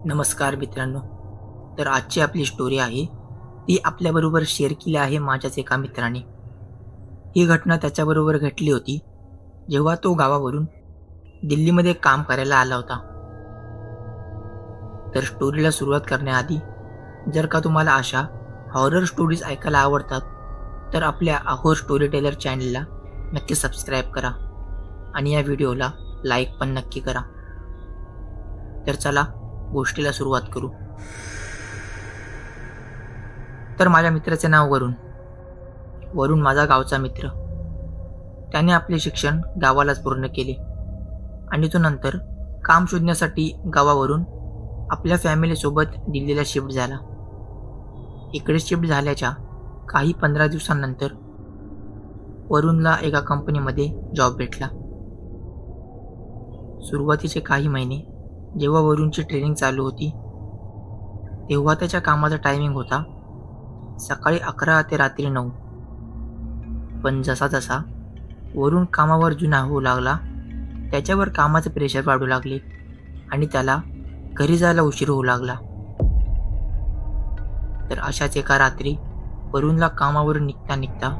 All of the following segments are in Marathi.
नमस्कार मित्रांनो. तर आजची आपली स्टोरी आहे ती आपल्याबरोबर शेअर केली आहे माझ्याच एका मित्राने. ही घटना त्याच्याबरोबर घडली होती जेव्हा तो गावावरून दिल्लीमध्ये काम करायला आला होता. तर स्टोरीला सुरुवात करण्याआधी जर का तुम्हाला अशा हॉरर स्टोरीज ऐकायला आवडतात तर आपल्या अहोर स्टोरी टेलर चॅनलला नक्की सबस्क्राईब करा आणि या व्हिडिओला लाईक पण नक्की करा. तर चला गोष्टीला सुरुवात करू. तर माझ्या मित्राचे नाव वरुण माझा गावचा मित्र. त्याने आपले शिक्षण गावालाच पूर्ण केले आणि तो नंतर काम शोधण्यासाठी गावावरून आपल्या फॅमिलीसोबत दिल्लीला शिफ्ट झाला. इकडे शिफ्ट झाल्याच्या काही 15 दिवसांनंतर वरुणला एका कंपनीमध्ये जॉब भेटला. सुरुवातीचे काही महिने जेव्हा वरुणची ट्रेनिंग चालू होती तेव्हा त्याच्या कामाचा टायमिंग होता सकाळी 11 ते रात्री 9. पण जसा जसा वरुण कामावर जुना होऊ लागला त्याच्यावर कामाचे प्रेशर वाढू लागले आणि त्याला घरी जायला उशीर होऊ लागला. तर अशाच एका रात्री वरुणला कामावरून निघता निघता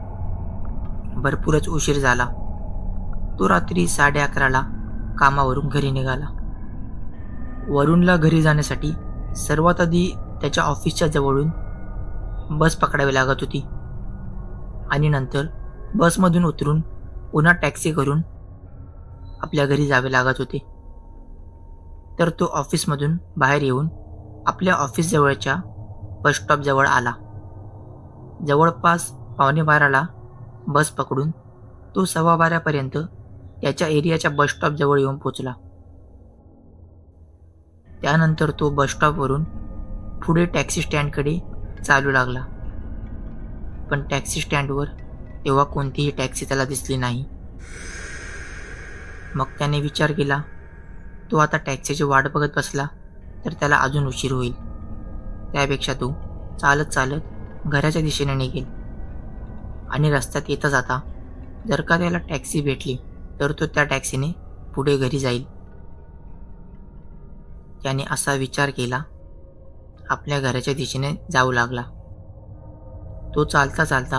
भरपूरच उशीर झाला. तो रात्री 11:30ला कामावरून घरी निघाला. वरुणला घरी जाण्यासाठी सर्वात आधी त्याच्या ऑफिसच्या जवळून बस पकडावी लागत होती आणि नंतर बसमधून उतरून पुन्हा टॅक्सी करून आपल्या घरी जावे लागत होते. तर तो ऑफिसमधून बाहेर येऊन आपल्या ऑफिस जवळच्या बस स्टॉप जवळ आला. जवळपास 11:15ला बस पकडून तो 12:15पर्यंत त्याच्या एरियाच्या बस स्टॉप जवळ येऊन पोचला. त्यानंतर तो बस स्टॉपवरून पुढे टॅक्सी स्टँडकडे चालू लागला. पण टॅक्सी स्टँडवर तेव्हा कोणतीही टॅक्सी त्याला दिसली नाही. मग त्याने विचार केला तो आता टॅक्सीची वाट बघत बसला तर त्याला अजून उशीर होईल. त्यापेक्षा तो चालत चालत घराच्या दिशेने निघेल आणि रस्त्यात येता जाता जर का त्याला टॅक्सी भेटली तर तो त्या टॅक्सीने पुढे घरी जाईल. त्याने असा विचार केला. आपल्या घराच्या दिशेने जाऊ लागला. तो चालता चालता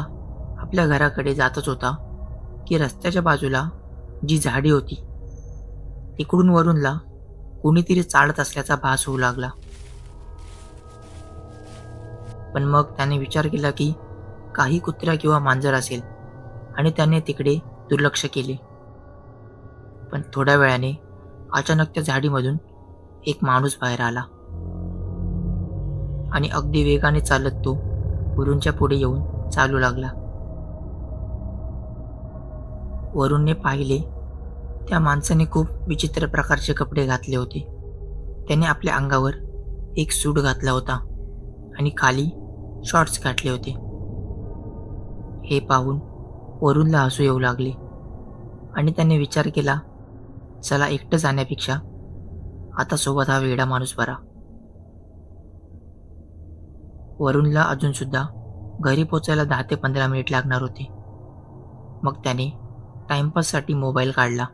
आपल्या घराकडे जातच होता की रस्त्याच्या बाजूला जी झाडी होती तिकडून वरुणला कोणीतरी चालत असल्याचा भास होऊ लागला. पण मग त्याने विचार केला की काही कुत्रा किंवा मांजर असेल आणि त्याने तिकडे दुर्लक्ष केले. पण थोड्या वेळाने अचानक त्या झाडीमधून एक माणूस बाहेर आला आणि अगदी वेगाने चालत तो वरुणच्या पुढे येऊन चालू लागला. वरुणने पाहिले त्या माणसाने खूप विचित्र प्रकारचे कपडे घातले होते. त्याने आपल्या अंगावर एक सूट घातला होता आणि खाली शॉर्ट्स घातले होते. हे पाहून वरुणला हसू येऊ लागले आणि त्याने विचार केला चला एकटं जाण्यापेक्षा आता सोबत हा वेडा माणूस बरा. वरुणला अजून सुद्धा घरी पोचायला 10 ते 15 मिनिट लागणार होते. मग त्याने टाइमपाससाठी मोबाईल काढला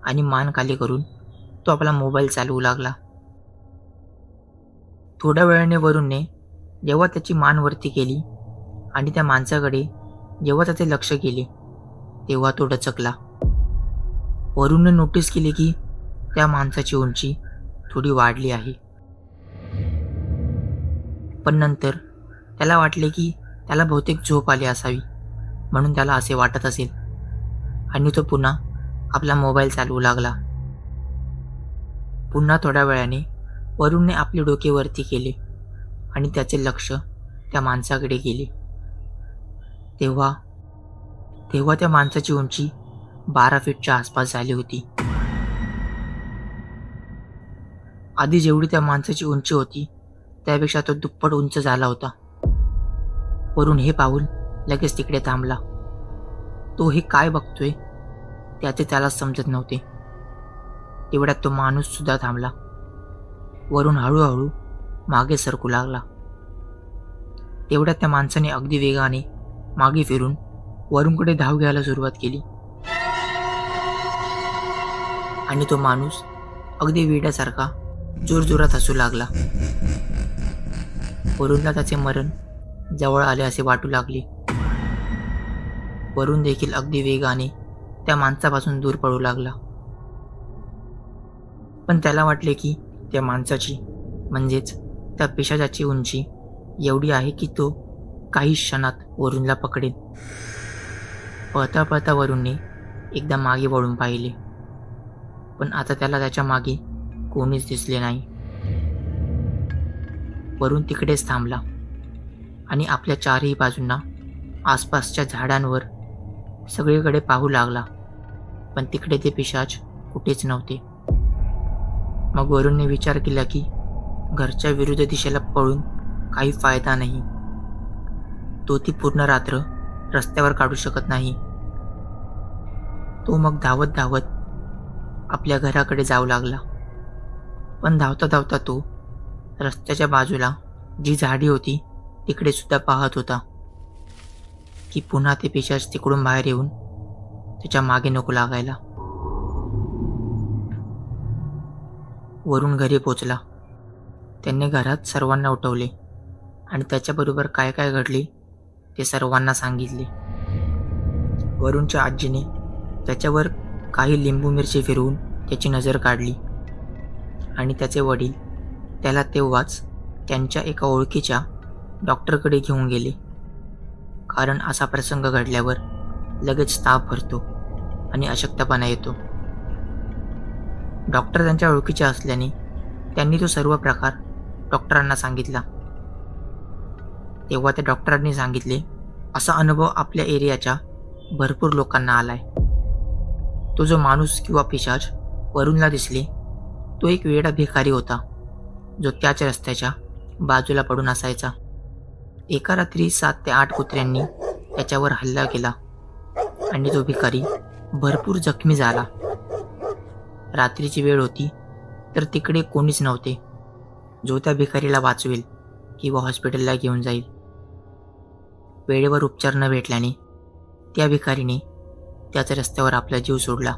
आणि मान खाली करून तो आपला मोबाईल चालवू लागला. थोड्या वेळाने वरुणने जेव्हा त्याची मान वरती केली आणि त्या माणसाकडे जेव्हा त्याचे लक्ष गेले तेव्हा तो डचकला. वरुणने नोटीस केले की त्या माणसाची उंची थोडी वाढली आहे. पण नंतर त्याला वाटले की त्याला बहुतेक झोप आली असावी म्हणून त्याला असे वाटत असेल आणि तो पुन्हा आपला मोबाईल चालवू लागला. पुन्हा थोड्या वेळाने वरुणने आपले डोके वरती केले आणि त्याचे लक्ष त्या माणसाकडे गेले. तेव्हा त्या माणसाची उंची 12 फीटच्या आसपास झाली होती. आधी जेवढी त्या माणसाची उंची होती त्यापेक्षा तो दुप्पट उंच झाला होता. वरुण हे पाहून लगेच तिकडे थांबला. तो हे काय बघतोय त्याचे त्याला समजत नव्हते. तेवढ्यात तो माणूस सुद्धा थांबला. वरुण हळूहळू मागे सरकू लागला. तेवढ्यात त्या माणसाने अगदी वेगाने मागे फिरून वरुणकडे धाव घ्यायला सुरुवात केली आणि तो माणूस अगदी वेड्यासारखा जोरजोरात हसू लागला. वरुणला त्याचे मरण जवळ आले असे वाटू लागले. वरुण देखील अगदी वेगाने त्या माणसापासून दूर पळू लागला. पण त्याला वाटले की त्या माणसाची म्हणजेच त्या पिशाचाची उंची एवढी आहे की तो काही क्षणात वरुणला पकडेल. पळता पळता वरुणने एकदा मागे वळून पाहिले, पण आता त्याला त्याच्या मागे कोणीच दिसले नाही. वरुण तिकडेच थांबला आणि आपल्या चारही बाजूंना आसपासच्या झाडांवर सगळीकडे पाहू लागला, पण तिकडे ते पिशाच कुठेच नव्हते. मग वरुणने विचार केला की घरच्या विरुद्ध दिशेला पळून काही फायदा नाही. तो ती पूर्ण रात्र रस्त्यावर काढू शकत नाही. तो मग धावत धावत आपल्या घराकडे जाऊ लागला. पण धावता धावता तो रस्त्याच्या बाजूला जी झाडी होती तिकडे सुद्धा पाहत होता की पुन्हा ते पिशाच तिकडून बाहेर येऊन त्याच्या मागे नको लागायला. वरुण घरी पोचला. त्यांनी घरात सर्वांना उठवले आणि त्याच्याबरोबर काय काय घडले ते सर्वांना सांगितले. वरुणच्या आजीने त्याच्यावर काही लिंबू मिरची फिरवून त्याची नजर काढली आणि त्याचे वडील त्याला तेव्हाच त्यांच्या एका ओळखीच्या डॉक्टरकडे घेऊन गेले, कारण असा प्रसंग घडल्यावर लगेच ताप भरतो आणि अशक्तपणा येतो. डॉक्टर त्यांच्या ओळखीचे असल्याने त्यांनी तो सर्व प्रकार डॉक्टरांना सांगितला. तेव्हा त्या डॉक्टरांनी सांगितले, असा अनुभव आपल्या एरियाच्या भरपूर लोकांना आलाय. तो जो माणूस किंवा पिशाच वरुणला दिसले तो एक वेडा भिकारी होता, जो त्याच रस्त्याच्या बाजूला पडून असायचा. एका रात्री 7 ते 8 कुत्र्यांनी त्याच्यावर हल्ला केला आणि तो भिकारी भरपूर जखमी झाला. रात्रीची वेळ होती तर तिकडे कोणीच नव्हते जो त्या भिकारीला वाचवेल किंवा हॉस्पिटलला घेऊन जाईल. वेळेवर उपचार न भेटल्याने त्या भिकारीने त्याच रस्त्यावर आपला जीव सोडला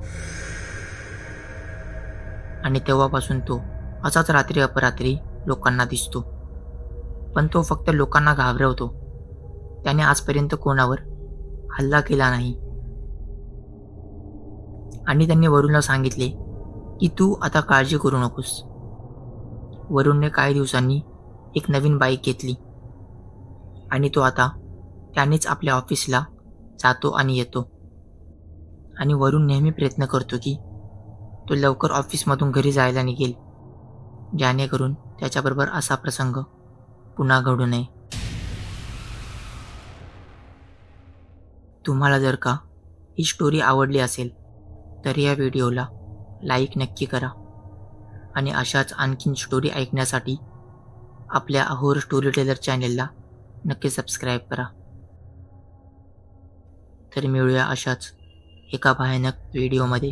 आणि तेव्हापासून तो असाच रात्री अपरात्री लोकांना दिसतो. पण तो फक्त लोकांना घाबरवतो. त्याने आजपर्यंत कोणावर हल्ला केला नाही. आणि त्यांनी वरुणला सांगितले की तू आता काळजी करू नकोस. वरुणने काही दिवसांनी एक नवीन बाईक घेतली आणि तो आता त्यानेच आपल्या ऑफिसला जातो आणि येतो. आणि वरुण नेहमी प्रयत्न करतो की तो लवकर ऑफिसमधून घरी जायला निघेल, जेणेकरून त्याच्याबरोबर असा प्रसंग पुन्हा घडू नये. तुम्हाला जर का ही स्टोरी आवडली असेल तर या व्हिडिओला लाईक नक्की करा आणि अशाच आणखीन स्टोरी ऐकण्यासाठी आपल्या अहोर स्टोरी टेलर चॅनेलला नक्की सबस्क्राईब करा. तर मिळूया अशाच एका भयानक व्हिडिओमध्ये.